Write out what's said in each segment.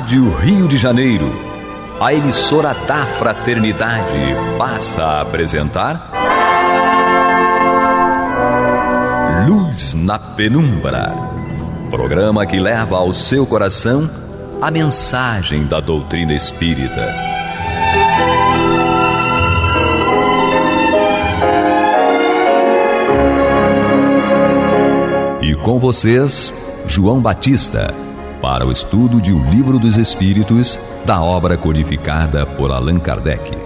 Rádio Rio de Janeiro, a emissora da Fraternidade, passa a apresentar Luz na Penumbra, programa que leva ao seu coração a mensagem da doutrina espírita. E com vocês, João Batista, para o estudo de O Livro dos Espíritos, da obra codificada por Allan Kardec.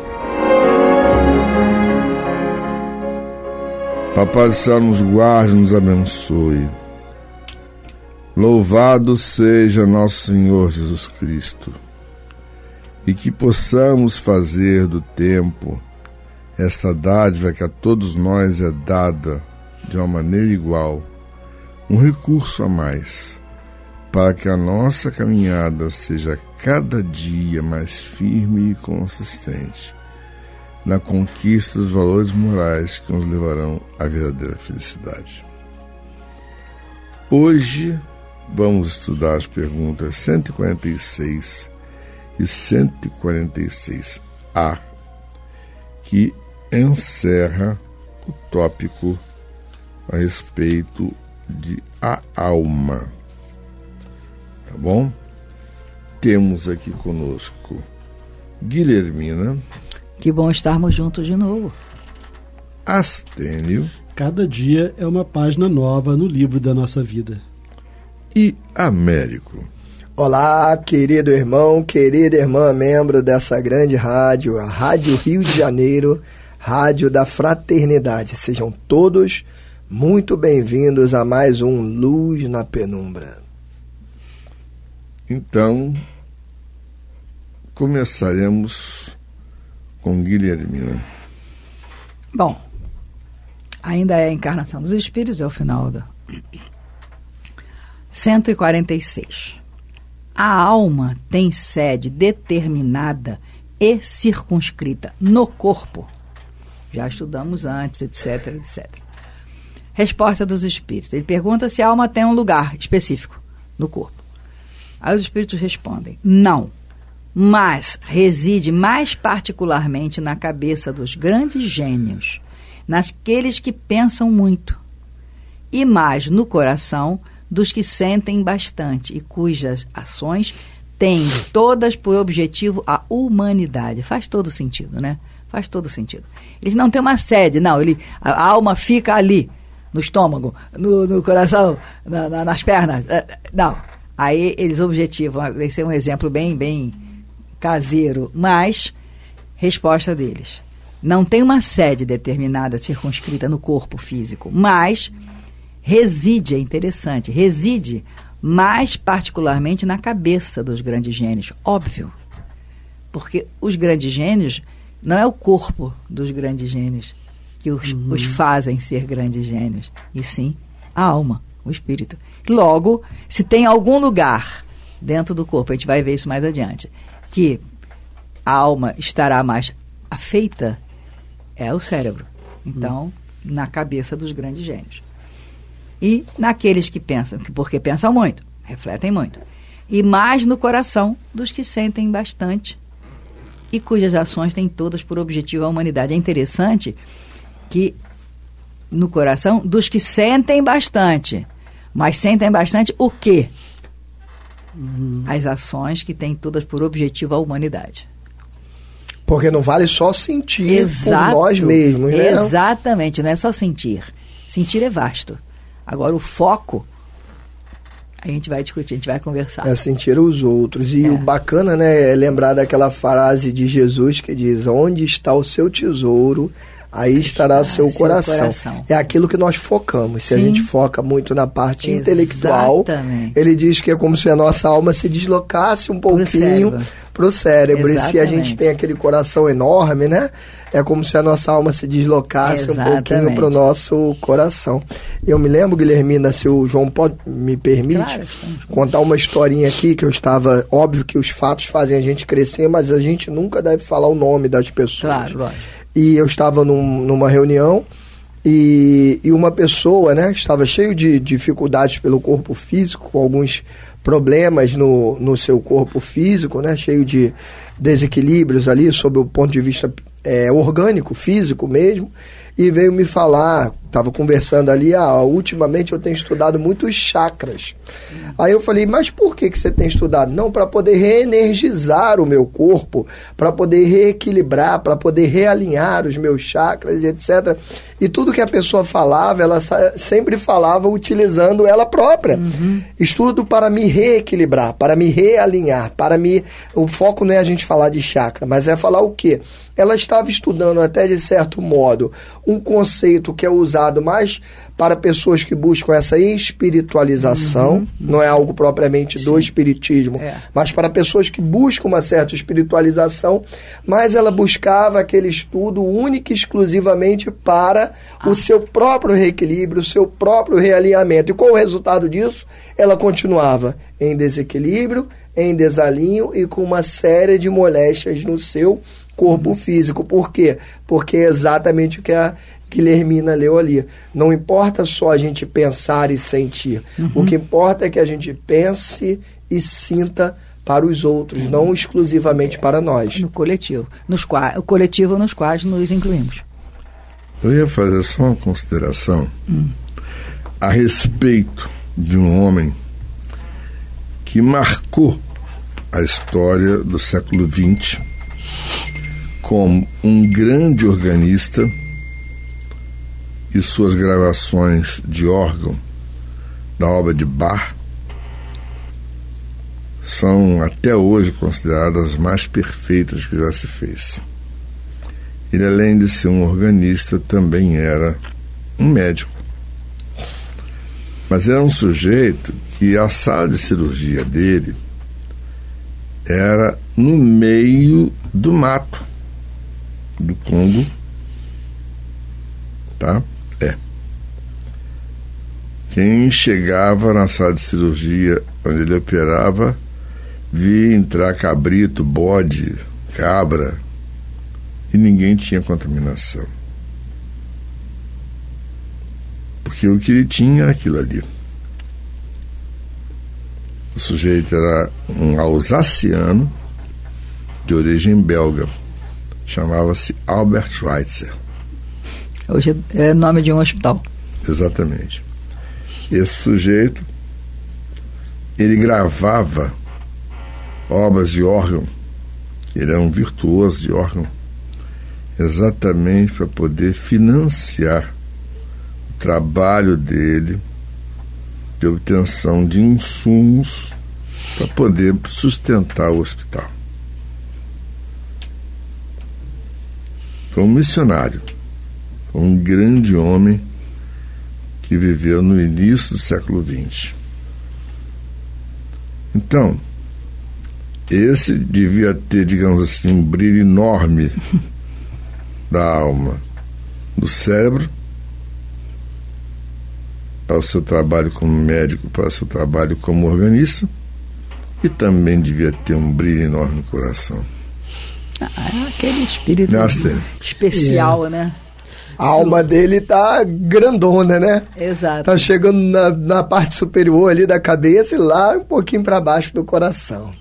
Papai do Céu nos guarde e nos abençoe. Louvado seja nosso Senhor Jesus Cristo, e que possamos fazer do tempo esta dádiva que a todos nós é dada de uma maneira igual, um recurso a mais, para que a nossa caminhada seja cada dia mais firme e consistente na conquista dos valores morais que nos levarão à verdadeira felicidade. Hoje vamos estudar as perguntas 146 e 146A, que encerra o tópico a respeito de a alma. Tá bom? Temos aqui conosco Guilhermina. Que bom estarmos juntos de novo. Astênio. Cada dia é uma página nova no livro da nossa vida. E Américo. Olá, querido irmão, querida irmã, membro dessa grande rádio, a Rádio Rio de Janeiro, Rádio da Fraternidade. Sejam todos muito bem-vindos a mais um Luz na Penumbra. Então, começaremos com Guilhermina. Bom, ainda é a encarnação dos espíritos, é o final do 146. A alma tem sede determinada e circunscrita no corpo. Já estudamos antes, etc, etc. Resposta dos espíritos. Ele pergunta se a alma tem um lugar específico no corpo. Aí os espíritos respondem, não, mas reside mais particularmente na cabeça dos grandes gênios, naqueles que pensam muito, e mais no coração dos que sentem bastante e cujas ações têm todas por objetivo a humanidade. Faz todo sentido, né? Faz todo sentido. Eles não têm uma sede, não, a alma fica ali, no estômago, no coração, nas pernas, não. Aí eles objetivam, esse é um exemplo bem caseiro, mas resposta deles. Não tem uma sede determinada, circunscrita no corpo físico, mas reside, é interessante, reside mais particularmente na cabeça dos grandes gênios. Óbvio, porque os grandes gênios não é o corpo dos grandes gênios que os fazem ser grandes gênios, e sim a alma, o espírito. Logo, se tem algum lugar dentro do corpo, a gente vai ver isso mais adiante, que a alma estará mais afeita, é o cérebro. Então, na cabeça dos grandes gênios. E naqueles que pensam, porque pensam muito, refletem muito. E mais no coração dos que sentem bastante e cujas ações têm todas por objetivo a humanidade. É interessante que no coração dos que sentem bastante. Mas sentem bastante o quê? As ações que têm todas por objetivo a humanidade. Porque não vale só sentir por nós mesmos, né? Exatamente, não é só sentir. Sentir é vasto. Agora o foco, a gente vai discutir, a gente vai conversar. É sentir os outros. E o bacana, né, é lembrar daquela frase de Jesus que diz, onde está o seu tesouro, aí estará seu coração. É aquilo que nós focamos. Se a gente foca muito na parte intelectual, ele diz que é como se a nossa alma se deslocasse um pouquinho para o cérebro. E se a gente tem aquele coração enorme, né? É como se a nossa alma se deslocasse um pouquinho para o nosso coração. Eu me lembro, Guilhermina, se o João me permite, contar uma historinha aqui que eu estava... Óbvio que os fatos fazem a gente crescer, mas a gente nunca deve falar o nome das pessoas. Claro, lógico. E eu estava numa reunião E uma pessoa, né, estava cheio de dificuldades pelo corpo físico, com alguns problemas no seu corpo físico, né, cheio de desequilíbrios ali, sob o ponto de vista orgânico, físico mesmo, e veio me falar, estava conversando ali, ultimamente eu tenho estudado muito os chakras. Aí eu falei, mas por que você tem estudado? Não, para poder reenergizar o meu corpo, para poder reequilibrar, para poder realinhar os meus chakras, etc. E tudo que a pessoa falava, ela sempre falava utilizando ela própria. Estudo para me reequilibrar, para me realinhar, o foco não é a gente falar de chakra, mas é falar o quê? Ela estava estudando até de certo modo um conceito que é usado mais para pessoas que buscam essa espiritualização, não é algo propriamente do espiritismo, mas para pessoas que buscam uma certa espiritualização, mas ela buscava aquele estudo único e exclusivamente para o seu próprio reequilíbrio, o seu próprio realinhamento. E qual o resultado disso? Ela continuava em desequilíbrio, em desalinho e com uma série de moléstias no seu corpo físico. Por quê? Porque é exatamente o que a Guilhermina leu ali. Não importa só a gente pensar e sentir. O que importa é que a gente pense e sinta para os outros, não exclusivamente para nós. No coletivo. O coletivo nos quais nos incluímos. Eu ia fazer só uma consideração a respeito de um homem que marcou a história do século XX como um grande organista, e suas gravações de órgão da obra de Bach são até hoje consideradas as mais perfeitas que já se fez. Ele, além de ser um organista, também era um médico. Mas era um sujeito que a sala de cirurgia dele era no meio do mato do Congo, tá? Quem chegava na sala de cirurgia onde ele operava, via entrar cabrito, bode, cabra, e ninguém tinha contaminação. Porque o que ele tinha era aquilo ali. O sujeito era um alsaciano de origem belga. Chamava-se Albert Schweitzer. Hoje é nome de um hospital. Exatamente. Esse sujeito, ele gravava obras de órgão. Ele era um virtuoso de órgão, exatamente para poder financiar o trabalho dele de obtenção de insumos para poder sustentar o hospital. Foi um missionário, foi um grande homem que viveu no início do século XX. Então, esse devia ter, digamos assim, um brilho enorme da alma, do cérebro, para o seu trabalho como médico, para o seu trabalho como organista, e também devia ter um brilho enorme no coração. Aquele espírito especial, né? A alma dele tá grandona, né? Exato. Tá chegando na parte superior ali da cabeça e lá um pouquinho para baixo do coração.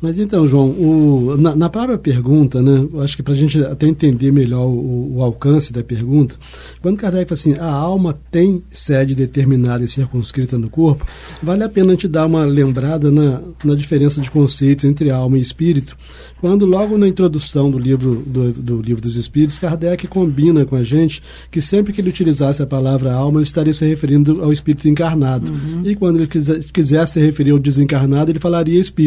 Mas então, João, na própria pergunta, né, eu acho que para a gente até entender melhor o alcance da pergunta, quando Kardec fala assim, a alma tem sede determinada e circunscrita no corpo, vale a pena a gente dar uma lembrada na diferença de conceitos entre alma e espírito, quando logo na introdução do livro dos Espíritos, Kardec combina com a gente que sempre que ele utilizasse a palavra alma, ele estaria se referindo ao espírito encarnado. E quando ele quisesse se referir ao desencarnado, ele falaria espírito.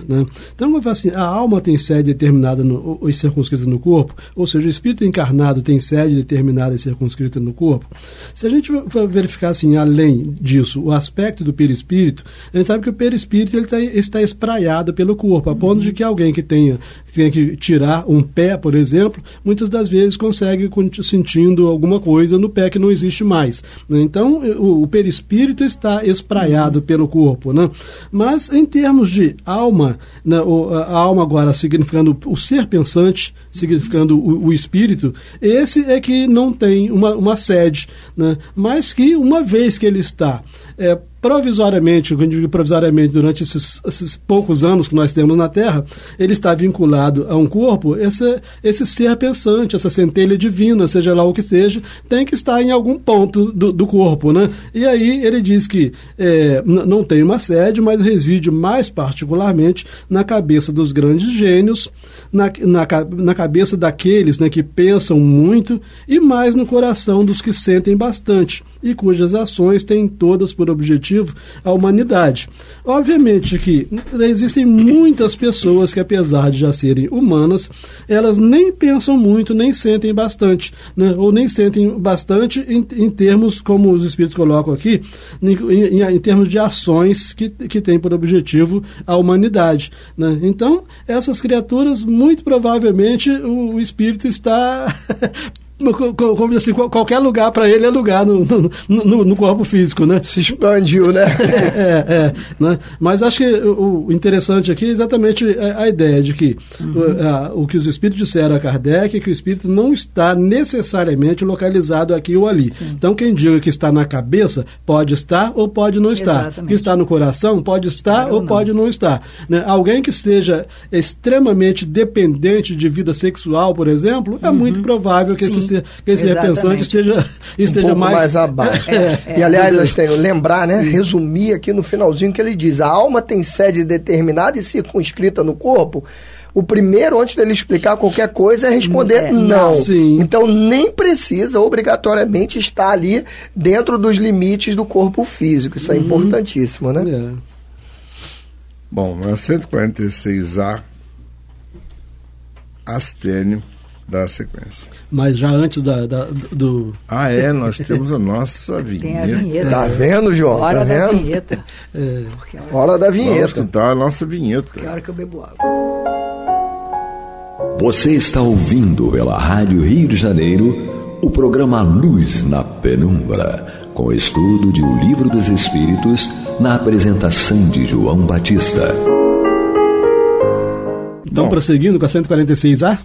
Né? Então, eu falo assim, a alma tem sede determinada e circunscrita no corpo, ou seja, o espírito encarnado tem sede determinada e circunscrita no corpo. Se a gente for verificar assim, além disso, o aspecto do perispírito, a gente sabe que o perispírito ele está espraiado pelo corpo, a ponto de que alguém que tenha que tirar um pé, por exemplo, muitas das vezes consegue sentindo alguma coisa no pé que não existe mais. Né? Então, o perispírito está espraiado pelo corpo. Né? Mas, em termos de de alma, né, a alma agora significando o ser pensante, significando o espírito, esse é que não tem uma sede, né, mas que uma vez que ele está provisoriamente, quando eu digo provisoriamente, durante esses poucos anos que nós temos na Terra, ele está vinculado a um corpo, esse ser pensante, essa centelha divina, seja lá o que seja, tem que estar em algum ponto do corpo, né? E aí ele diz que não tem uma sede, mas reside mais particularmente na cabeça dos grandes gênios, na cabeça daqueles, né, que pensam muito, e mais no coração dos que sentem bastante e cujas ações têm todas por objetivo a humanidade. Obviamente que existem muitas pessoas que, apesar de já serem humanas, elas nem pensam muito, nem sentem bastante, né? Ou nem sentem bastante em termos, como os espíritos colocam aqui, em termos de ações que têm por objetivo a humanidade, né? Então, essas criaturas, muito provavelmente, o espírito está... como assim, qualquer lugar para ele é lugar no corpo físico, né? Se expandiu, né? Né? Mas acho que o interessante aqui é exatamente a ideia de que o que os espíritos disseram a Kardec é que o espírito não está necessariamente localizado aqui ou ali. Sim. Então, quem diga que está na cabeça, pode estar ou pode não estar. Exatamente. Que está no coração, pode estar ou pode não estar. Né? Alguém que seja extremamente dependente de vida sexual, por exemplo, é muito provável que esse repensante esteja mais abaixo. E aliás, nós temos que lembrar, né? Resumir aqui no finalzinho que ele diz: a alma tem sede determinada e circunscrita no corpo. O primeiro, antes dele explicar qualquer coisa, é responder não. Então, nem precisa obrigatoriamente estar ali dentro dos limites do corpo físico. Isso é importantíssimo, né? Bom, na 146A, Astênio da sequência. Mas já antes do... nós temos a nossa vinheta. Tem a vinheta. Tá vendo, João? Hora tá da vendo? vinheta. Hora da vinheta. Vamos escutar a nossa vinheta. Que hora que eu bebo água. Você está ouvindo pela Rádio Rio de Janeiro o programa Luz na Penumbra, com o estudo de O Livro dos Espíritos, na apresentação de João Batista. Então, prosseguindo com a 146A?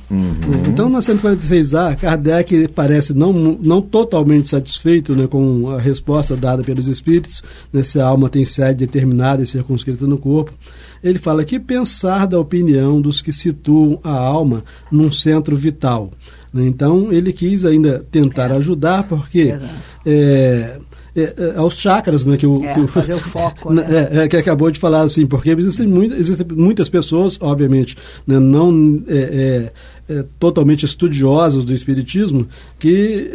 Então, na 146A, Kardec parece não totalmente satisfeito, né, com a resposta dada pelos espíritos, né, se a alma tem sede determinada e circunscrita no corpo. Ele fala que pensar da opinião dos que situam a alma num centro vital. Né? Então, ele quis ainda tentar ajudar, porque... aos chakras, né, fazer o foco, né? Que acabou de falar assim, porque existem muitas pessoas, obviamente, né, não totalmente estudiosas do espiritismo, que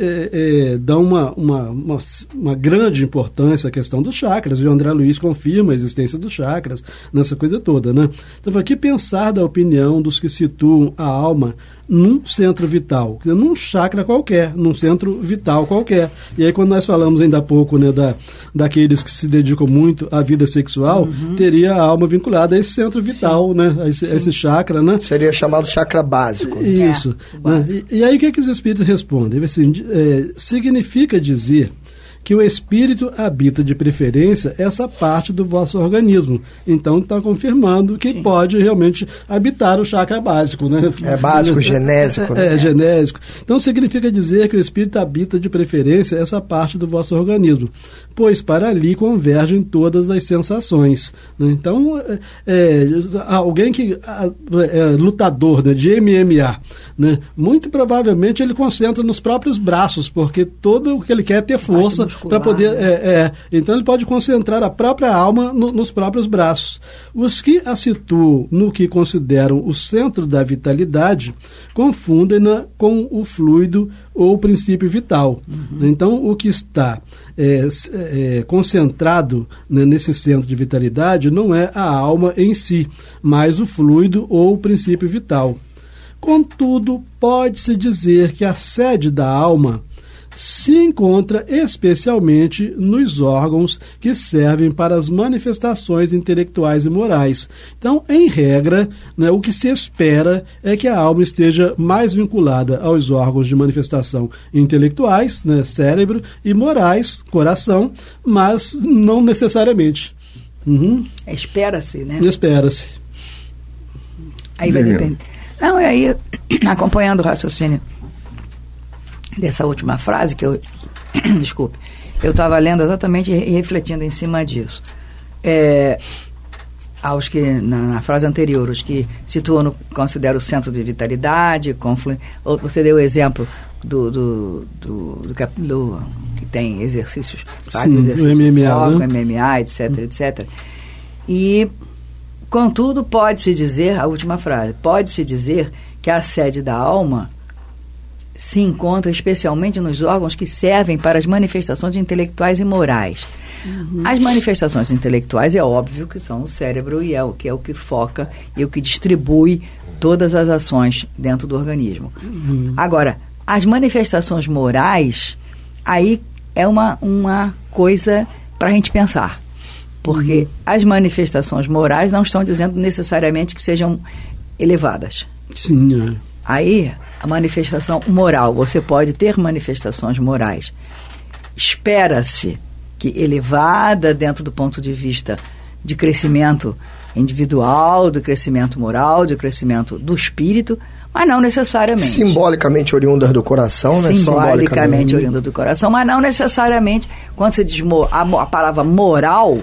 dão uma grande importância à questão dos chakras, e o André Luiz confirma a existência dos chakras nessa coisa toda, né? Então, aqui pensar da opinião dos que situam a alma num centro vital, num chakra qualquer, num centro vital qualquer. E aí, quando nós falamos ainda há pouco, né, daqueles que se dedicam muito à vida sexual, teria a alma vinculada a esse centro vital, né, a esse chakra, né? Seria chamado chakra básico. Isso. Né? E aí, o que é que os espíritos respondem? Assim, significa dizer que o espírito habita de preferência essa parte do vosso organismo. Então, está confirmando que pode realmente habitar o chakra básico, né? É básico, genésico. Né? Genésico. Então, significa dizer que o espírito habita de preferência essa parte do vosso organismo, pois para ali convergem todas as sensações. Né? Então, alguém que é lutador, né, de MMA, né, muito provavelmente ele concentra nos próprios braços, porque todo o que ele quer é ter força para poder... Então ele pode concentrar a própria alma nos próprios braços. Os que a situam no que consideram o centro da vitalidade confundem-na com o fluido ou o princípio vital. Então, o que está concentrado, né, nesse centro de vitalidade não é a alma em si, mas o fluido ou o princípio vital. Contudo, pode-se dizer que a sede da alma se encontra especialmente nos órgãos que servem para as manifestações intelectuais e morais. Então, em regra, né, o que se espera é que a alma esteja mais vinculada aos órgãos de manifestação intelectuais, né, cérebro, e morais, coração, mas não necessariamente. Espera-se, né? Espera-se. Aí vai depender. Não, e aí, acompanhando o raciocínio dessa última frase, que eu... Desculpe. Eu estava lendo exatamente e refletindo em cima disso. Aos que, na frase anterior, os que situam, considera o centro de vitalidade, você deu o exemplo do que tem exercícios, sim, exercícios o MMA, foco, né? MMA, etc. E, contudo, pode-se dizer, a última frase, pode-se dizer que a sede da alma se encontra especialmente nos órgãos que servem para as manifestações intelectuais e morais. As manifestações intelectuais é óbvio que são o cérebro e é o que foca e o que distribui todas as ações dentro do organismo. Agora, as manifestações morais, aí é uma coisa para a gente pensar. Porque as manifestações morais não estão dizendo necessariamente que sejam elevadas. Sim, Aí, a manifestação moral, você pode ter manifestações morais. Espera-se que elevada dentro do ponto de vista de crescimento individual, do crescimento moral, do crescimento do espírito, mas não necessariamente. Simbolicamente oriundas do coração, né? Simbolicamente oriundas do coração, mas não necessariamente. Quando você diz a palavra moral,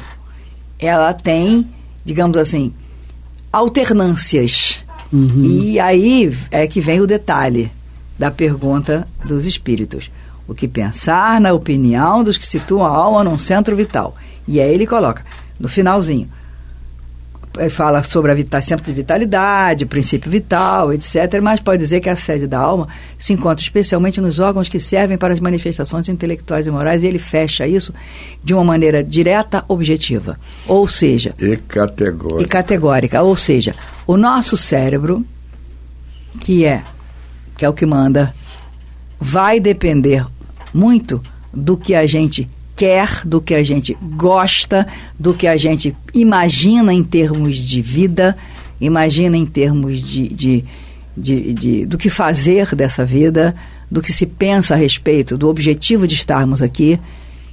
ela tem, digamos assim, alternâncias. E aí é que vem o detalhe da pergunta dos espíritos. O que pensar na opinião dos que situam a alma num centro vital. E aí ele coloca, no finalzinho, ele fala sobre centro de vitalidade, princípio vital, etc., mas pode dizer que a sede da alma se encontra especialmente nos órgãos que servem para as manifestações intelectuais e morais, e ele fecha isso de uma maneira direta, objetiva. Ou seja... E categórica. Ou seja, o nosso cérebro, que é o que manda, vai depender muito do que a gente quer, do que a gente gosta, do que a gente imagina em termos de vida, imagina em termos do que fazer dessa vida, do que se pensa a respeito, do objetivo de estarmos aqui,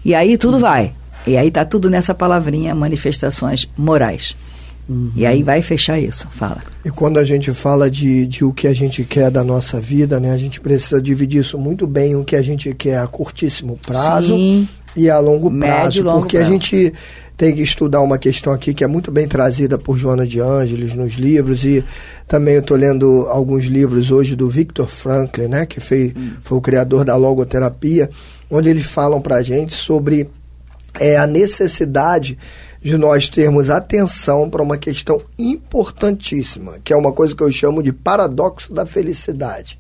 e aí tudo vai. E aí está tudo nessa palavrinha, manifestações morais. E aí vai fechar isso, fala. E quando a gente fala de o que a gente quer da nossa vida, né, a gente precisa dividir isso muito bem, o que a gente quer a curtíssimo prazo. Sim. E a longo prazo, porque a gente tem que estudar uma questão aqui que é muito bem trazida por Joana de Ângeles nos livros, e também eu estou lendo alguns livros hoje do Viktor Frankl, né, que foi o criador da logoterapia, onde eles falam para a gente sobre a necessidade de nós termos atenção para uma questão importantíssima, que é uma coisa que eu chamo de paradoxo da felicidade.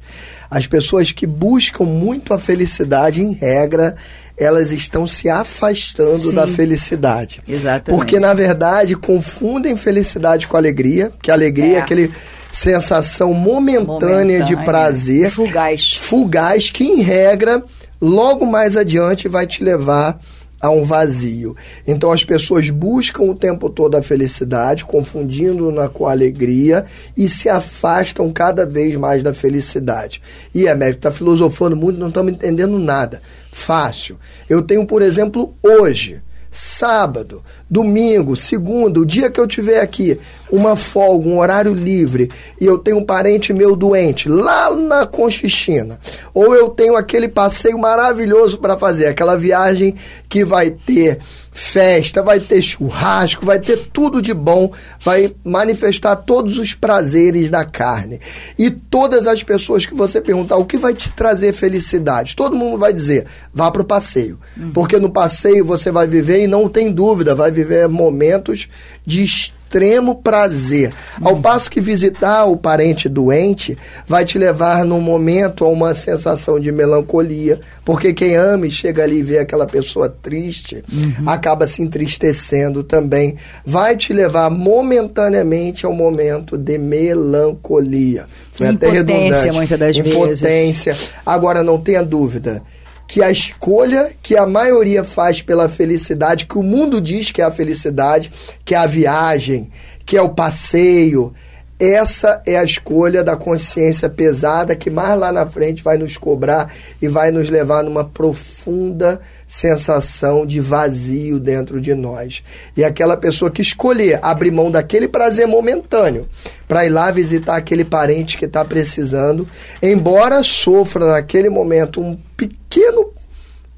As pessoas que buscam muito a felicidade, em regra, elas estão se afastando da felicidade. Exatamente. Porque, na verdade, confundem felicidade com alegria, que alegria é aquele sensação momentânea de prazer. Fugaz, que, em regra, logo mais adiante vai te levar a um vazio. Então as pessoas buscam o tempo todo a felicidade, confundindo-na com a alegria, e se afastam cada vez mais da felicidade. E Américo está filosofando muito, não estamos entendendo nada. Fácil. Eu tenho, por exemplo, hoje, sábado, domingo, segunda, o dia que eu tiver aqui, uma folga, um horário livre, e eu tenho um parente meu doente lá na Conchichina, ou eu tenho aquele passeio maravilhoso para fazer, aquela viagem que vai ter festa, vai ter churrasco, vai ter tudo de bom, vai manifestar todos os prazeres da carne. E todas as pessoas que você perguntar o que vai te trazer felicidade, todo mundo vai dizer, vá para o passeio. Porque no passeio você vai viver, e não tem dúvida, vai viver momentos de extremo prazer. Ao passo que visitar o parente doente vai te levar num momento a uma sensação de melancolia, porque quem ama e chega ali e vê aquela pessoa triste, acaba se entristecendo também. Vai te levar momentaneamente ao momento de melancolia. Foi até redundante. Muitas das Impotência. vezes. Agora, não tenha dúvida que a escolha que a maioria faz pela felicidade, que o mundo diz que é a felicidade, que é a viagem, que é o passeio, essa é a escolha da consciência pesada que mais lá na frente vai nos cobrar e vai nos levar numa profunda sensação de vazio dentro de nós. E aquela pessoa que escolher abrir mão daquele prazer momentâneo para ir lá visitar aquele parente que está precisando, embora sofra naquele momento um pequeno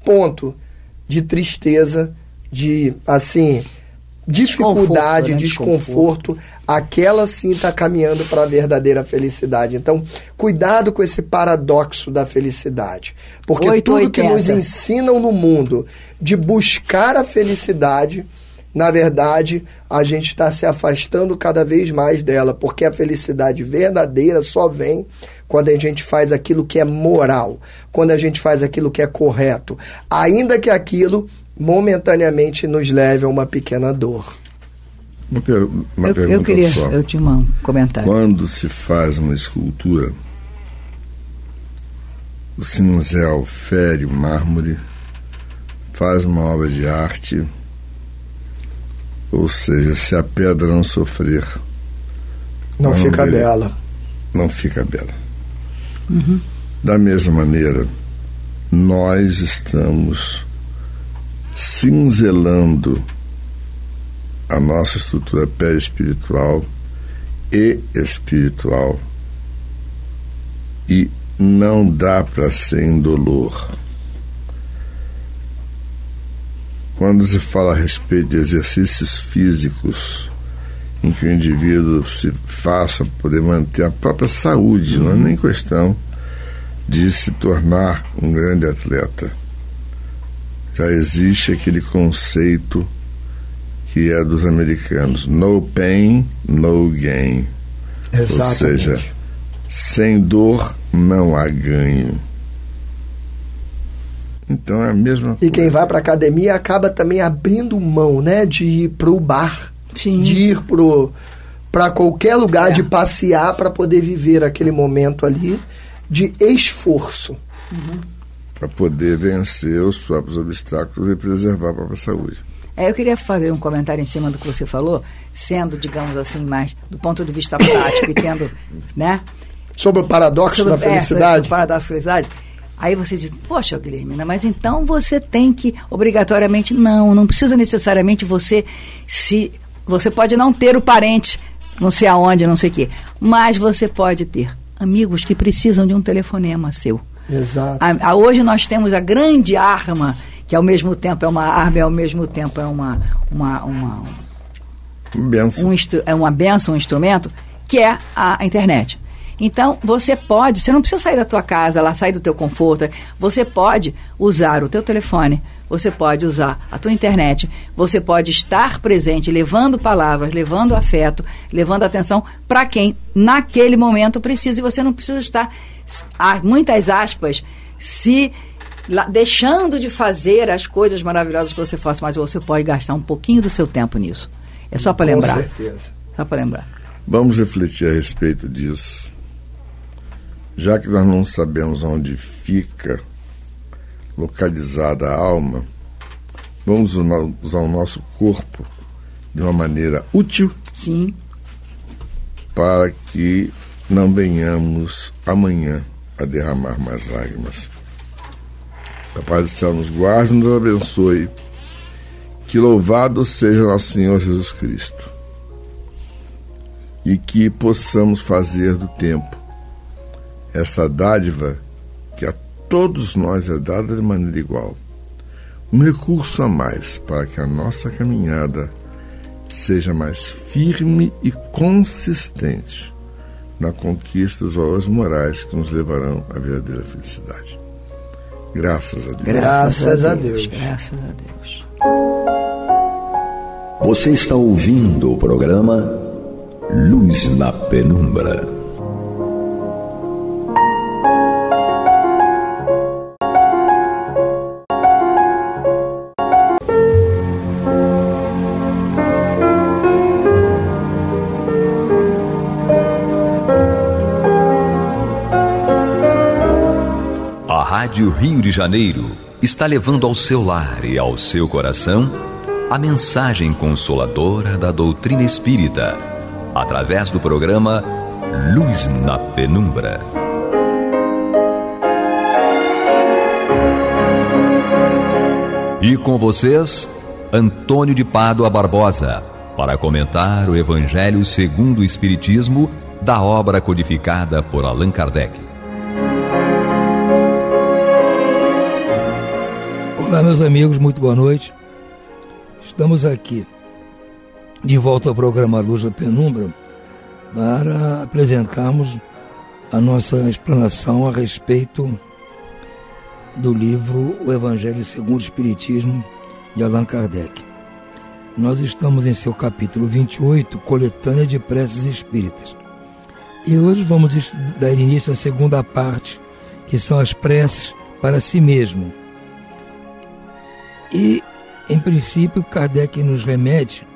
ponto de tristeza, de, assim, dificuldade, desconforto, aquela sim está caminhando para a verdadeira felicidade. Então, cuidado com esse paradoxo da felicidade. Porque 880. Tudo que nos ensinam no mundo de buscar a felicidade, na verdade, a gente está se afastando cada vez mais dela, porque a felicidade verdadeira só vem quando a gente faz aquilo que é moral, quando a gente faz aquilo que é correto, ainda que aquilo momentaneamente nos leve a uma pequena dor. Uma pergunta eu queria, só. Eu tinha um comentário. Quando se faz uma escultura, o cinzel fere o mármore, faz uma obra de arte, ou seja, se a pedra não sofrer, não fica bela. Não fica bela. Uhum. Da mesma maneira, nós estamos cinzelando a nossa estrutura perispiritual e espiritual, e não dá para ser indolor. Quando se fala a respeito de exercícios físicos em que o indivíduo se faça para poder manter a própria saúde, não é nem questão de se tornar um grande atleta. Já existe aquele conceito que é dos americanos: no pain, no gain. Exatamente. Ou seja, sem dor não há ganho. Então é a mesma coisa. E quem vai para a academia acaba também abrindo mão, né, de ir para o bar, sim, de ir para qualquer lugar, de passear para poder viver aquele momento ali de esforço. Uhum. Para poder vencer os próprios obstáculos e preservar a própria saúde. Eu queria fazer um comentário em cima do que você falou, sendo, digamos assim, mais do ponto de vista prático e tendo, né? Sobre o paradoxo da felicidade. Sobre o paradoxo da felicidade. Aí você diz, poxa, Guilherme, mas então você tem que, obrigatoriamente, não precisa necessariamente você pode não ter o parente, não sei aonde, não sei o quê, mas você pode ter amigos que precisam de um telefonema seu. Exato. Hoje nós temos a grande arma, que ao mesmo tempo é uma arma e ao mesmo tempo é uma benção. Um instrumento, que é a internet. Então, você não precisa sair da tua casa, sair do teu conforto, você pode usar o teu telefone, você pode usar a tua internet, você pode estar presente, levando palavras, levando afeto, levando atenção para quem naquele momento precisa, e você não precisa estar, muitas aspas, deixando de fazer as coisas maravilhosas que você faz, mas você pode gastar um pouquinho do seu tempo nisso. É só para lembrar. Com certeza. Só para lembrar. Vamos refletir a respeito disso. Já que nós não sabemos onde fica localizada a alma, vamos usar o nosso corpo de uma maneira útil. Sim. Para que não venhamos amanhã a derramar mais lágrimas. Que a paz do céu nos guarde e nos abençoe. Que louvado seja nosso Senhor Jesus Cristo. E que possamos fazer do tempo esta dádiva que a todos nós é dada de maneira igual, um recurso a mais para que a nossa caminhada seja mais firme e consistente na conquista dos valores morais que nos levarão à verdadeira felicidade. Graças a Deus. Graças a Deus. Graças a Deus. Você está ouvindo o programa Luz na Penumbra. A Rádio Rio de Janeiro está levando ao seu lar e ao seu coração a mensagem consoladora da doutrina espírita, através do programa Luz na Penumbra. E com vocês, Antônio de Pádua Barbosa, para comentar o Evangelho segundo o Espiritismo, da obra codificada por Allan Kardec. Olá, meus amigos, muito boa noite. Estamos aqui de volta ao programa Luz na Penumbra para apresentarmos a nossa explanação a respeito do livro O Evangelho segundo o Espiritismo, de Allan Kardec. Nós estamos em seu capítulo 28, Coletânea de Preces Espíritas. E hoje vamos dar início à segunda parte, que são as preces para si mesmo. E, em princípio, Kardec nos remete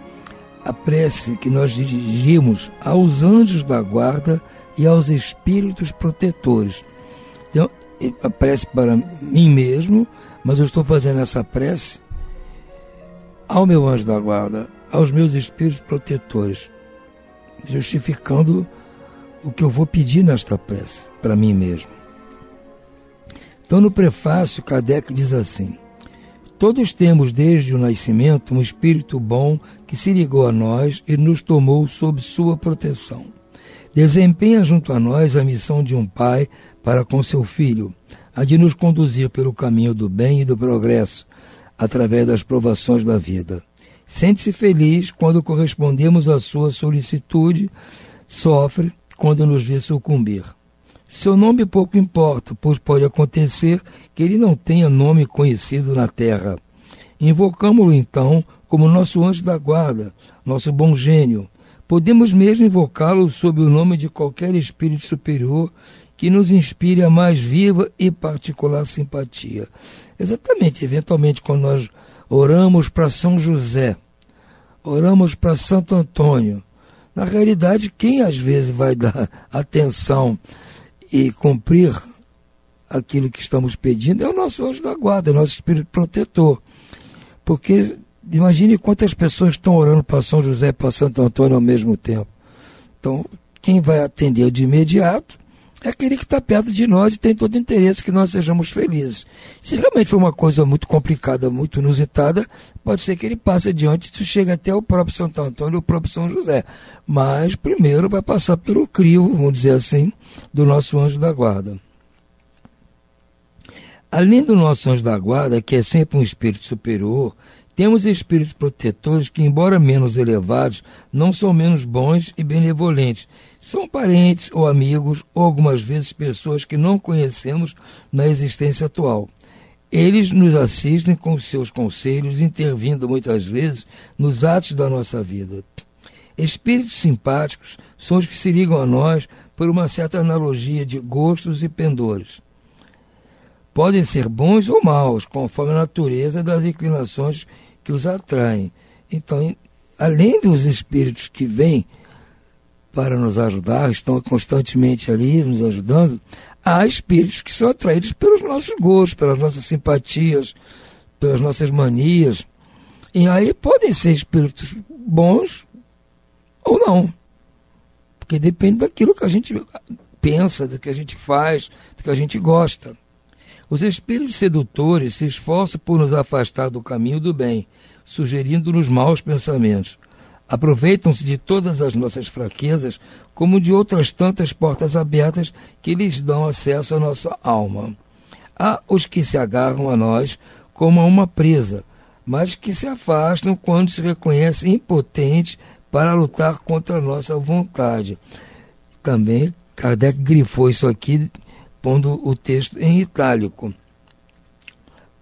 à prece que nós dirigimos aos anjos da guarda e aos espíritos protetores. Então, a prece para mim mesmo, mas eu estou fazendo essa prece ao meu anjo da guarda, aos meus espíritos protetores, justificando o que eu vou pedir nesta prece para mim mesmo. Então, no prefácio, Kardec diz assim: todos temos desde o nascimento um espírito bom que se ligou a nós e nos tomou sob sua proteção. Desempenha junto a nós a missão de um pai para com seu filho, a de nos conduzir pelo caminho do bem e do progresso, através das provações da vida. Sente-se feliz quando correspondemos à sua solicitude, sofre quando nos vê sucumbir. Seu nome pouco importa, pois pode acontecer que ele não tenha nome conhecido na terra. Invocamo-lo então como nosso anjo da guarda, nosso bom gênio. Podemos mesmo invocá-lo sob o nome de qualquer espírito superior que nos inspire a mais viva e particular simpatia. Exatamente, eventualmente, quando nós oramos para São José, oramos para Santo Antônio, na realidade, quem às vezes vai dar atenção e cumprir aquilo que estamos pedindo é o nosso anjo da guarda, é o nosso espírito protetor. Porque imagine quantas pessoas estão orando para São José e para Santo Antônio ao mesmo tempo. Então, quem vai atender de imediato é aquele que está perto de nós e tem todo o interesse que nós sejamos felizes. Se realmente for uma coisa muito complicada, muito inusitada, pode ser que ele passe adiante e chegue até o próprio Santo Antônio e o próprio São José. Mas primeiro vai passar pelo crivo, vamos dizer assim, do nosso anjo da guarda. Além do nosso anjo da guarda, que é sempre um espírito superior, temos espíritos protetores que, embora menos elevados, não são menos bons e benevolentes. São parentes ou amigos, ou algumas vezes pessoas que não conhecemos na existência atual. Eles nos assistem com seus conselhos, intervindo muitas vezes nos atos da nossa vida. Espíritos simpáticos são os que se ligam a nós por uma certa analogia de gostos e pendores. Podem ser bons ou maus, conforme a natureza das inclinações que os atraem. Então, além dos espíritos que vêm para nos ajudar, estão constantemente ali nos ajudando, há espíritos que são atraídos pelos nossos gostos, pelas nossas simpatias, pelas nossas manias. E aí podem ser espíritos bons ou não. Porque depende daquilo que a gente pensa, do que a gente faz, do que a gente gosta. Os espíritos sedutores se esforçam por nos afastar do caminho do bem, sugerindo-nos maus pensamentos. Aproveitam-se de todas as nossas fraquezas, como de outras tantas portas abertas que lhes dão acesso à nossa alma. Há os que se agarram a nós como a uma presa, mas que se afastam quando se reconhecem impotentes para lutar contra a nossa vontade. Também Kardec grifou isso aqui, pondo o texto em itálico.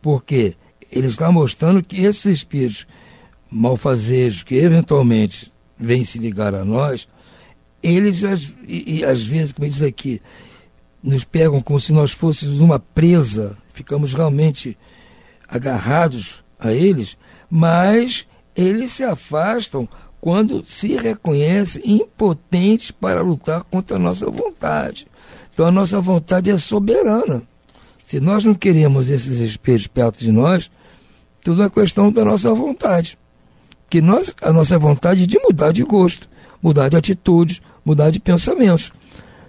Porque ele está mostrando que esses espíritos malfazejos que eventualmente vêm se ligar a nós, eles às vezes, como diz aqui, nos pegam como se nós fôssemos uma presa, ficamos realmente agarrados a eles, mas eles se afastam quando se reconhecem impotentes para lutar contra a nossa vontade. Então a nossa vontade é soberana. Se nós não queremos esses espíritos perto de nós, tudo é questão da nossa vontade. Que a nossa vontade de mudar de gosto. mudar de atitude, mudar de pensamentos.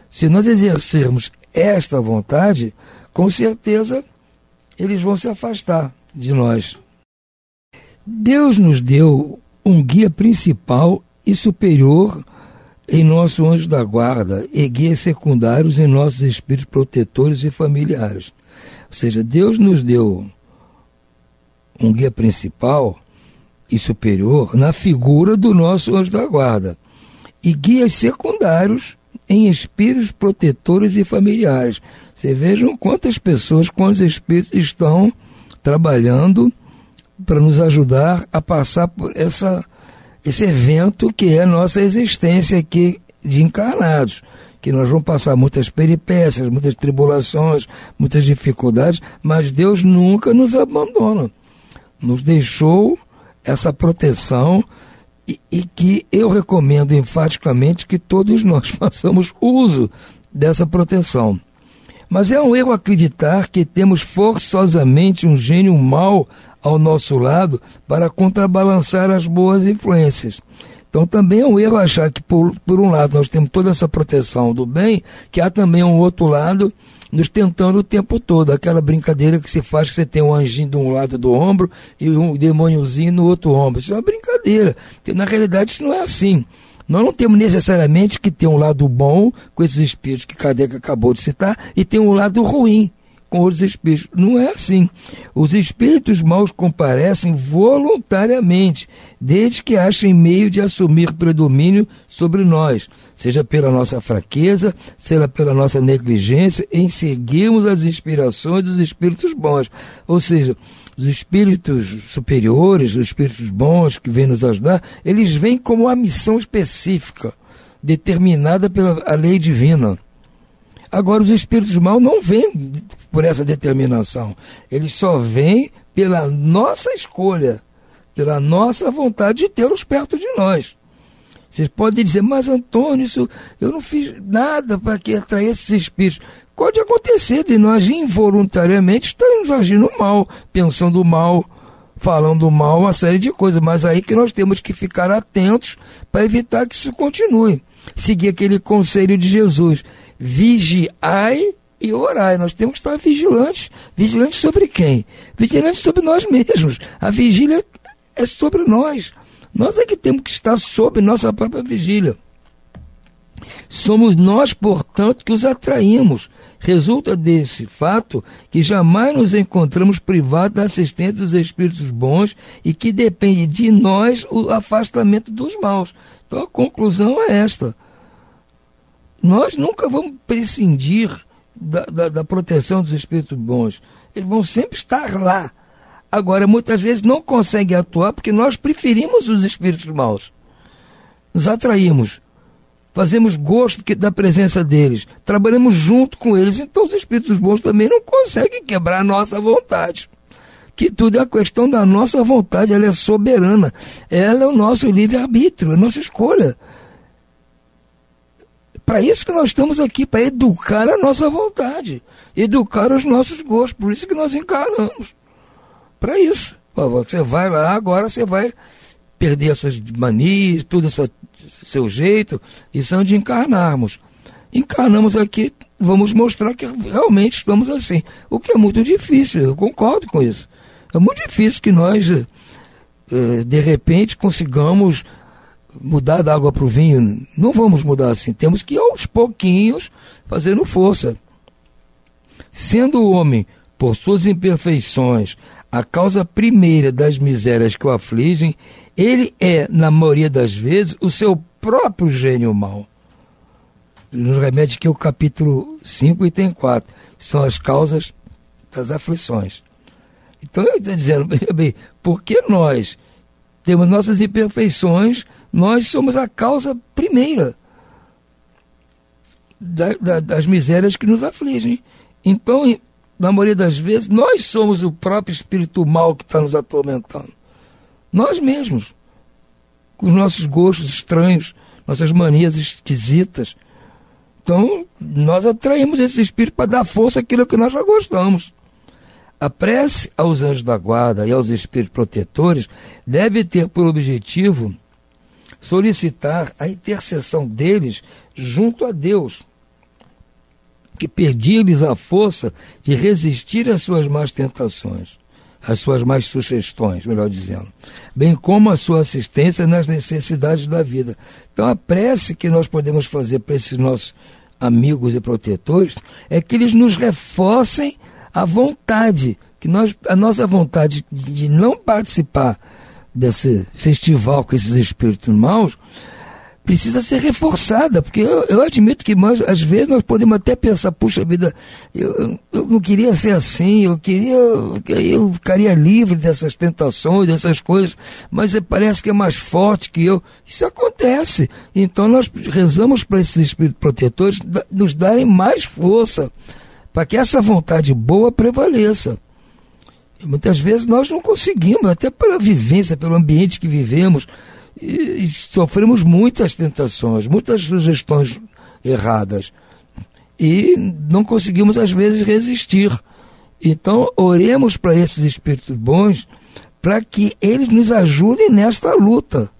Se nós exercermos esta vontade, com certeza eles vão se afastar de nós. Deus nos deu um guia principal e superior em nosso anjo da guarda e guias secundários em nossos espíritos protetores e familiares. Ou seja, Deus nos deu um guia principal e superior na figura do nosso anjo da guarda e guias secundários em espíritos protetores e familiares. Vocês vejam quantas pessoas, quantos espíritos estão trabalhando para nos ajudar a passar por esse evento que é a nossa existência aqui de encarnados, que nós vamos passar muitas peripécias, muitas tribulações, muitas dificuldades, mas Deus nunca nos abandona. Nos deixou essa proteção e que eu recomendo enfaticamente que todos nós façamos uso dessa proteção. Mas é um erro acreditar que temos forçosamente um gênio mau ao nosso lado para contrabalançar as boas influências. Então também é um erro achar que por um lado nós temos toda essa proteção do bem, que há também um outro lado nos tentando o tempo todo. Aquela brincadeira que se faz que você tem um anjinho de um lado do ombro e um demôniozinho no outro ombro. Isso é uma brincadeira, porque na realidade isso não é assim. Nós não temos necessariamente que ter um lado bom com esses espíritos que Kardec acabou de citar e ter um lado ruim com outros espíritos. Não é assim. Os espíritos maus comparecem voluntariamente, desde que achem meio de assumir predomínio sobre nós, seja pela nossa fraqueza, seja pela nossa negligência, em seguirmos as inspirações dos espíritos bons. Ou seja, os espíritos superiores, os espíritos bons que vêm nos ajudar, eles vêm como uma missão específica, determinada pela lei divina. Agora, os espíritos maus não vêm por essa determinação. Eles só vêm pela nossa escolha, pela nossa vontade de tê-los perto de nós. Vocês podem dizer, mas Antônio, eu não fiz nada para que atrair esses espíritos. Pode acontecer de nós involuntariamente estarmos agindo mal, pensando mal, falando mal, uma série de coisas. Mas aí que nós temos que ficar atentos para evitar que isso continue. Seguir aquele conselho de Jesus. Vigiai e orai. Nós temos que estar vigilantes. Vigilantes sobre quem? Vigilantes sobre nós mesmos. A vigília é sobre nós. Nós é que temos que estar sob nossa própria vigília. Somos nós, portanto, que os atraímos. Resulta desse fato que jamais nos encontramos privados da assistência dos espíritos bons e que depende de nós o afastamento dos maus. Então a conclusão é esta. Nós nunca vamos prescindir da proteção dos espíritos bons. Eles vão sempre estar lá. Agora, muitas vezes não conseguem atuar porque nós preferimos os espíritos maus. Nos atraímos. Fazemos gosto da presença deles. Trabalhamos junto com eles. Então os espíritos bons também não conseguem quebrar a nossa vontade. Que tudo é a questão da nossa vontade. Ela é soberana. Ela é o nosso livre-arbítrio, a nossa escolha. Para isso que nós estamos aqui, para educar a nossa vontade, educar os nossos gostos. Por isso que nós encarnamos. Para isso. Você vai lá, agora você vai perder essas manias, tudo esse seu jeito, isso é de encarnarmos. Encarnamos aqui, vamos mostrar que realmente estamos assim. O que é muito difícil, eu concordo com isso. É muito difícil que nós, de repente, consigamos mudar da água para o vinho. Não vamos mudar assim. Temos que ir aos pouquinhos fazendo força. Sendo o homem, por suas imperfeições, a causa primeira das misérias que o afligem, ele é, na maioria das vezes, o seu próprio gênio mau. Nos remete aqui o capítulo 5, item 4, que são as causas das aflições. Então ele está dizendo, veja bem, porque nós temos nossas imperfeições, nós somos a causa primeira das misérias que nos afligem. Então, na maioria das vezes, nós somos o próprio espírito mau que está nos atormentando. Nós mesmos, com os nossos gostos estranhos, nossas manias esquisitas. Então, nós atraímos esse espírito para dar força àquilo que nós já gostamos. A prece aos anjos da guarda e aos espíritos protetores deve ter por objetivo solicitar a intercessão deles junto a Deus, que pedia-lhes a força de resistir às suas más tentações, às suas más sugestões, melhor dizendo, bem como a sua assistência nas necessidades da vida. Então, a prece que nós podemos fazer para esses nossos amigos e protetores é que eles nos reforcem a vontade, a nossa vontade de não participar desse festival com esses espíritos maus precisa ser reforçada, porque eu admito que às vezes nós podemos até pensar, puxa vida, eu não queria ser assim, eu ficaria livre dessas tentações, dessas coisas, mas parece que é mais forte que eu. Isso acontece. Então nós rezamos para esses espíritos protetores nos darem mais força, para que essa vontade boa prevaleça. E muitas vezes nós não conseguimos, até pela vivência, pelo ambiente que vivemos, e sofremos muitas tentações, muitas sugestões erradas e não conseguimos às vezes resistir. Então oremos para esses espíritos bons para que eles nos ajudem nesta luta,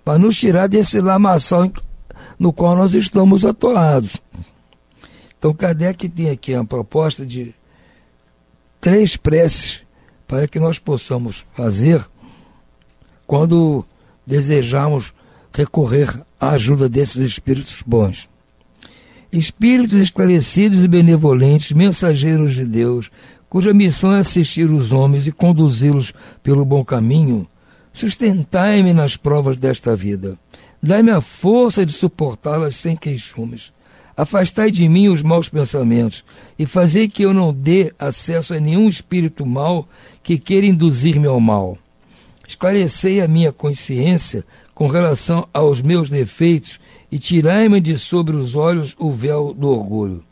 para nos tirar desse lamaçal no qual nós estamos atolados. Então Kardec tem aqui uma proposta de 3 preces para que nós possamos fazer quando desejamos recorrer à ajuda desses espíritos bons. Espíritos esclarecidos e benevolentes, mensageiros de Deus, cuja missão é assistir os homens e conduzi-los pelo bom caminho, sustentai-me nas provas desta vida. Dai-me a força de suportá-las sem queixumes. Afastai de mim os maus pensamentos e fazei que eu não dê acesso a nenhum espírito mau que queira induzir-me ao mal. Esclarecei a minha consciência com relação aos meus defeitos e tirai-me de sobre os olhos o véu do orgulho,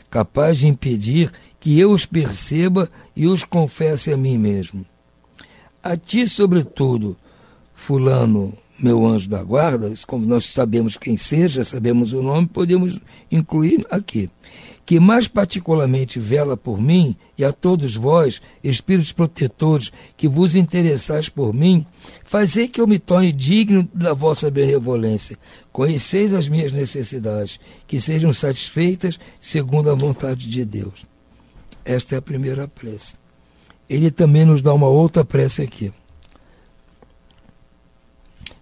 capaz de impedir que eu os perceba e os confesse a mim mesmo. A ti, sobretudo, fulano, meu anjo da guarda, como nós sabemos quem seja, sabemos o nome, podemos incluir aqui, que mais particularmente vela por mim e a todos vós, espíritos protetores, que vos interessais por mim, fazei que eu me torne digno da vossa benevolência. Conheceis as minhas necessidades, que sejam satisfeitas segundo a vontade de Deus. Esta é a primeira prece. Ele também nos dá uma outra prece aqui.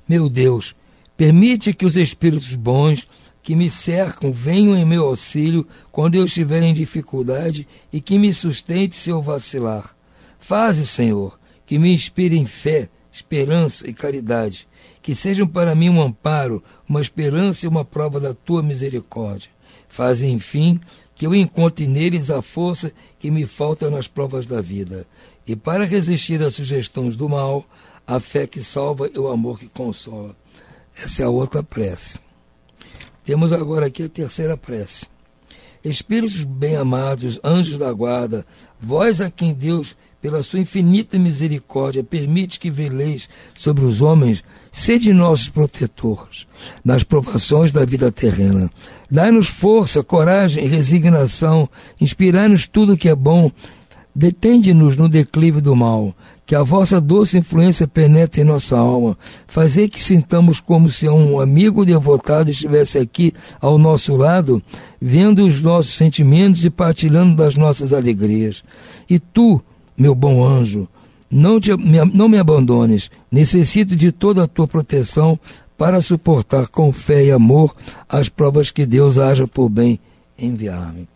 Meu Deus, permite que os espíritos bons que me cercam venham em meu auxílio quando eu estiver em dificuldade e que me sustente se eu vacilar. Faze, Senhor, que me inspirem fé, esperança e caridade, que sejam para mim um amparo, uma esperança e uma prova da tua misericórdia. Faze, enfim, que eu encontre neles a força que me falta nas provas da vida, e para resistir às sugestões do mal, a fé que salva e o amor que consola. Essa é a outra prece. Temos agora aqui a terceira prece. Espíritos bem-amados, anjos da guarda, vós a quem Deus, pela sua infinita misericórdia, permite que veleis sobre os homens, sede nossos protetores nas provações da vida terrena. Dai-nos força, coragem e resignação, inspirai-nos tudo que é bom, detende-nos no declive do mal, que a vossa doce influência penetre em nossa alma, fazei que sintamos como se um amigo devotado estivesse aqui ao nosso lado, vendo os nossos sentimentos e partilhando das nossas alegrias. E tu, meu bom anjo, não me abandones, necessito de toda a tua proteção para suportar com fé e amor as provas que Deus haja por bem enviar-me.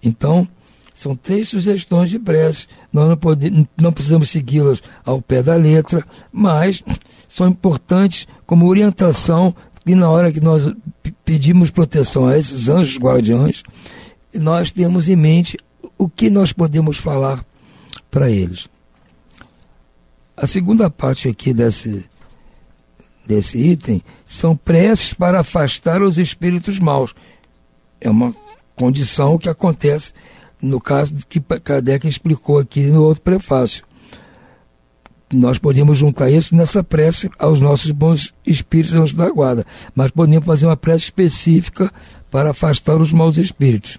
Então, são 3 sugestões de prece. Nós não precisamos segui-las ao pé da letra, mas são importantes como orientação, e na hora que nós pedimos proteção a esses anjos guardiões, nós temos em mente o que nós podemos falar para eles. A segunda parte aqui desse item são preces para afastar os espíritos maus. É uma condição que acontece no caso que Kardec explicou aqui no outro prefácio. Nós podemos juntar isso nessa prece aos nossos bons espíritos anjos da guarda, mas podemos fazer uma prece específica para afastar os maus espíritos.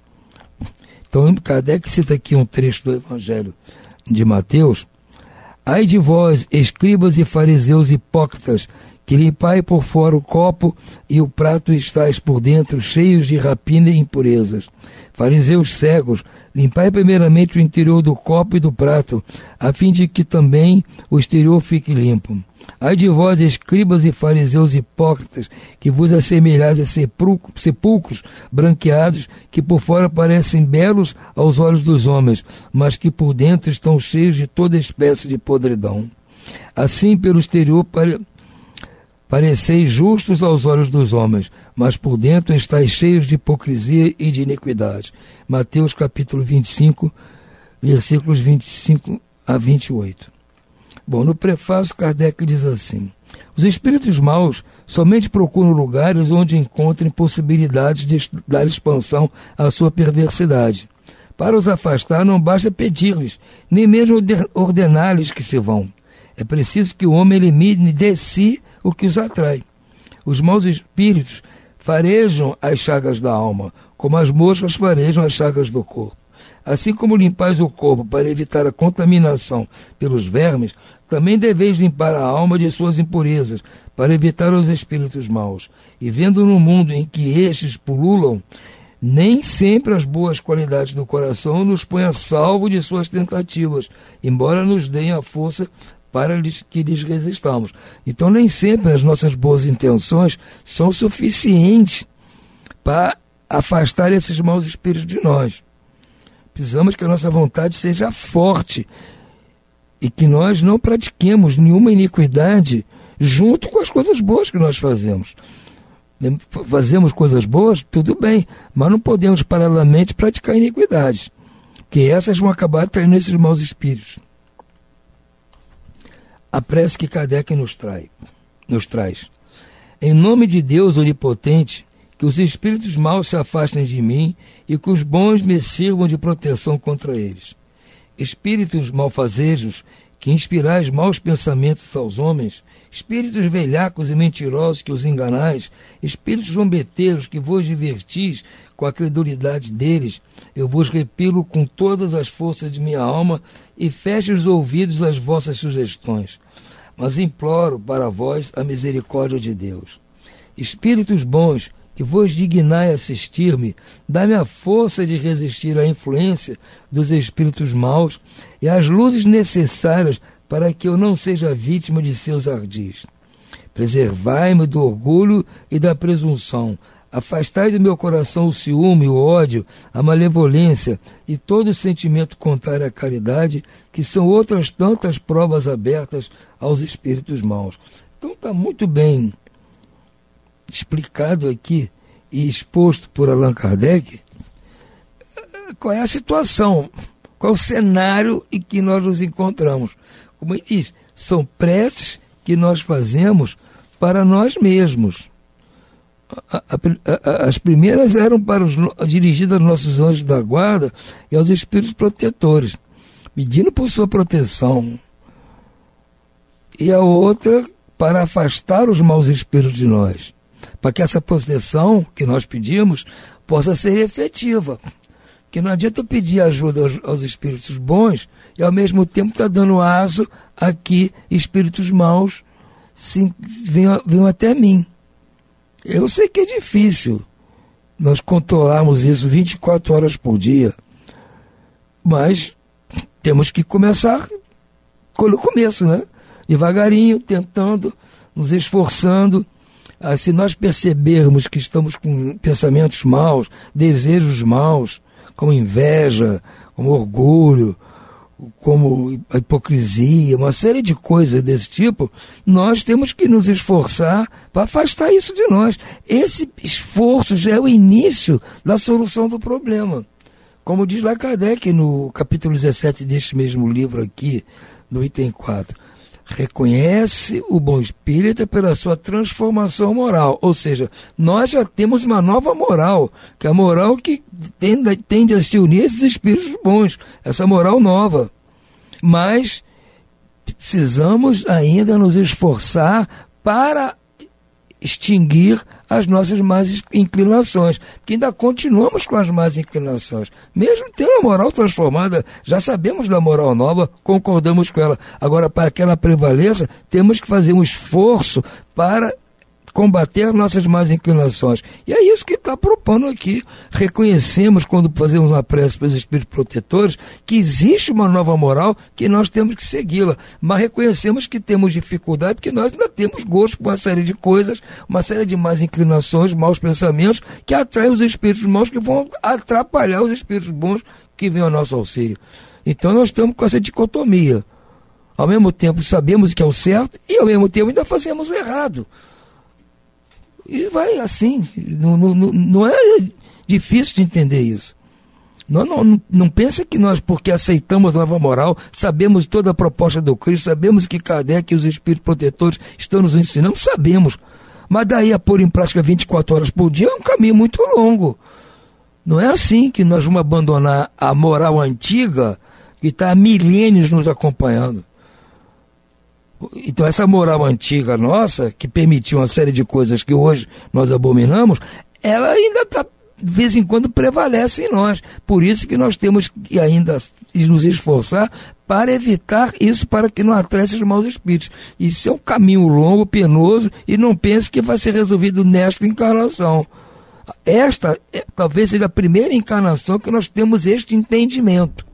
Então, Kardec cita aqui um trecho do Evangelho de Mateus. Ai de vós, escribas e fariseus hipócritas, que limpai por fora o copo e o prato estáis por dentro cheios de rapina e impurezas. Fariseus cegos, limpai primeiramente o interior do copo e do prato, a fim de que também o exterior fique limpo. Ai de vós, escribas e fariseus hipócritas, que vos assemelhais a sepulcros branqueados, que por fora parecem belos aos olhos dos homens, mas que por dentro estão cheios de toda espécie de podridão. Assim, pelo exterior pareceis justos aos olhos dos homens, mas por dentro estáis cheios de hipocrisia e de iniquidade. Mateus capítulo 25, versículos 25 a 28. Bom, no prefácio, Kardec diz assim: os espíritos maus somente procuram lugares onde encontrem possibilidades de dar expansão à sua perversidade. Para os afastar, não basta pedir-lhes, nem mesmo ordenar-lhes que se vão. É preciso que o homem elimine de si o que os atrai. Os maus espíritos farejam as chagas da alma, como as moscas farejam as chagas do corpo. Assim como limpais o corpo para evitar a contaminação pelos vermes, também deveis limpar a alma de suas impurezas, para evitar os espíritos maus. E vendo no mundo em que estes pululam, nem sempre as boas qualidades do coração nos põem a salvo de suas tentativas, embora nos deem a força para que lhes resistamos. Então, nem sempre as nossas boas intenções são suficientes para afastar esses maus espíritos de nós. Precisamos que a nossa vontade seja forte e que nós não pratiquemos nenhuma iniquidade junto com as coisas boas que nós fazemos. Fazemos coisas boas, tudo bem, mas não podemos paralelamente praticar iniquidades, que essas vão acabar traindo esses maus espíritos. A prece que Kardec nos traz. Em nome de Deus onipotente, que os espíritos maus se afastem de mim e que os bons me sirvam de proteção contra eles. Espíritos malfazejos, que inspirais maus pensamentos aos homens, espíritos velhacos e mentirosos que os enganais, espíritos zombeteiros que vos divertis com a credulidade deles, eu vos repilo com todas as forças de minha alma e feche os ouvidos às vossas sugestões. Mas imploro para vós a misericórdia de Deus. Espíritos bons, que vos dignai assistir-me, dá-me a força de resistir à influência dos espíritos maus e as luzes necessárias para que eu não seja vítima de seus ardis. Preservai-me do orgulho e da presunção. Afastai do meu coração o ciúme, o ódio, a malevolência e todo sentimento contrário à caridade, que são outras tantas provas abertas aos espíritos maus. Então está muito bem explicado aqui e exposto por Allan Kardec qual é a situação, qual é o cenário em que nós nos encontramos. Como ele diz, são preces que nós fazemos para nós mesmos. As primeiras eram dirigidas aos nossos anjos da guarda e aos espíritos protetores, pedindo por sua proteção. E a outra para afastar os maus espíritos de nós, para que essa proteção que nós pedimos possa ser efetiva. Que não adianta eu pedir ajuda aos espíritos bons e ao mesmo tempo estar dando aso a que espíritos maus venham até mim. Eu sei que é difícil nós controlarmos isso 24 horas por dia, mas temos que começar pelo começo, né? Devagarinho, tentando, nos esforçando. Se nós percebermos que estamos com pensamentos maus, desejos maus, como inveja, como orgulho, como a hipocrisia, uma série de coisas desse tipo, nós temos que nos esforçar para afastar isso de nós. Esse esforço já é o início da solução do problema. Como diz lá Kardec no capítulo 17 deste mesmo livro aqui, no item 4. Reconhece o bom espírito pela sua transformação moral. Ou seja, nós já temos uma nova moral, que é a moral que tende a se unir a esses espíritos bons, essa moral nova. Mas precisamos ainda nos esforçar para extinguir as nossas más inclinações, porque ainda continuamos com as más inclinações. Mesmo tendo a moral transformada, já sabemos da moral nova, concordamos com ela. Agora, para que ela prevaleça, temos que fazer um esforço para combater nossas más inclinações. E é isso que está propondo aqui. Reconhecemos, quando fazemos uma prece para os espíritos protetores, que existe uma nova moral, que nós temos que segui-la. Mas reconhecemos que temos dificuldade, porque nós ainda temos gosto por uma série de coisas, uma série de más inclinações, maus pensamentos, que atraem os espíritos maus, que vão atrapalhar os espíritos bons que vêm ao nosso auxílio. Então nós estamos com essa dicotomia. Ao mesmo tempo sabemos o que é o certo, e ao mesmo tempo ainda fazemos o errado. E vai assim, não é difícil de entender isso. Não pense que nós, porque aceitamos a nova moral, sabemos toda a proposta do Cristo, sabemos que Kardec e os espíritos protetores estão nos ensinando, sabemos. Mas daí a pôr em prática 24 horas por dia é um caminho muito longo. Não é assim que nós vamos abandonar a moral antiga que está há milênios nos acompanhando. Então essa moral antiga nossa, que permitiu uma série de coisas que hoje nós abominamos, ela ainda está, de vez em quando, prevalece em nós. Por isso que nós temos que ainda nos esforçar para evitar isso, para que não atraia esses maus espíritos. Isso é um caminho longo, penoso, e não pense que vai ser resolvido nesta encarnação. Esta talvez seja a primeira encarnação que nós temos este entendimento.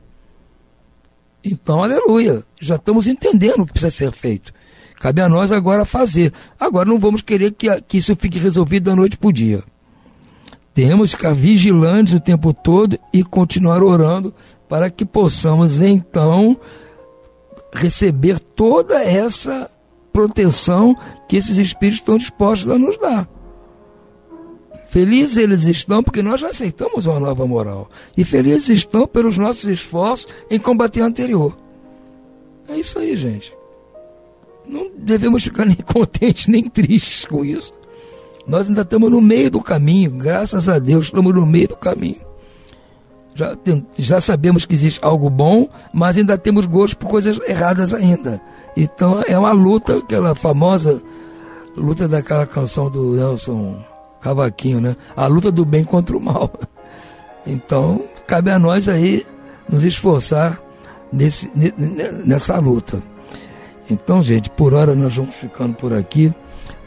Então, aleluia, já estamos entendendo o que precisa ser feito. Cabe a nós agora fazer. Agora não vamos querer que isso fique resolvido da noite para o dia. Temos que ficar vigilantes o tempo todo e continuar orando para que possamos, então, receber toda essa proteção que esses espíritos estão dispostos a nos dar. Felizes eles estão porque nós já aceitamos uma nova moral. E felizes estão pelos nossos esforços em combater a anterior. É isso aí, gente. Não devemos ficar nem contentes nem tristes com isso. Nós ainda estamos no meio do caminho. Graças a Deus, estamos no meio do caminho. Já sabemos que existe algo bom, mas ainda temos gosto por coisas erradas ainda. Então é uma luta, aquela famosa luta daquela canção do Nelson Cavaquinho, né? A luta do bem contra o mal. Então, cabe a nós aí nos esforçar nessa luta. Então, gente, por hora nós vamos ficando por aqui,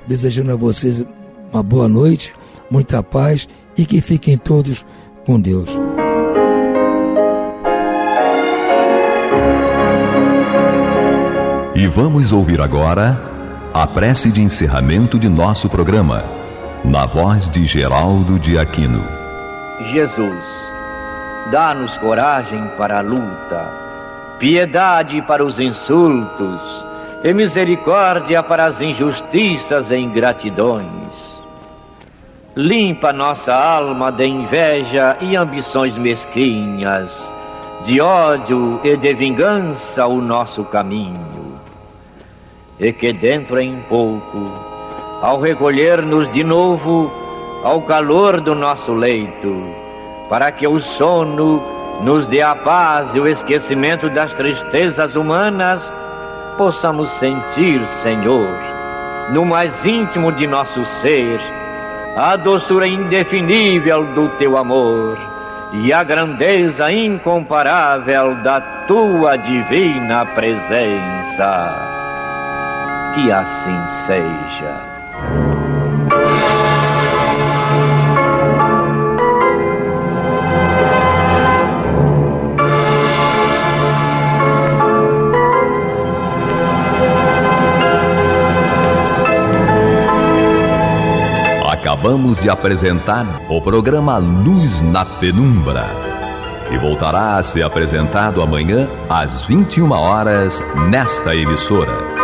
desejando a vocês uma boa noite, muita paz e que fiquem todos com Deus. E vamos ouvir agora a prece de encerramento de nosso programa, na voz de Geraldo de Aquino. Jesus, dá-nos coragem para a luta, piedade para os insultos e misericórdia para as injustiças e ingratidões. Limpa nossa alma de inveja e ambições mesquinhas, de ódio e de vingança o nosso caminho. E que dentro em pouco, ao recolher-nos de novo ao calor do nosso leito, para que o sono nos dê a paz e o esquecimento das tristezas humanas, possamos sentir, Senhor, no mais íntimo de nosso ser, a doçura indefinível do Teu amor e a grandeza incomparável da Tua divina presença. Que assim seja. Acabamos de apresentar o programa Luz na Penumbra, que voltará a ser apresentado amanhã às 21 horas nesta emissora.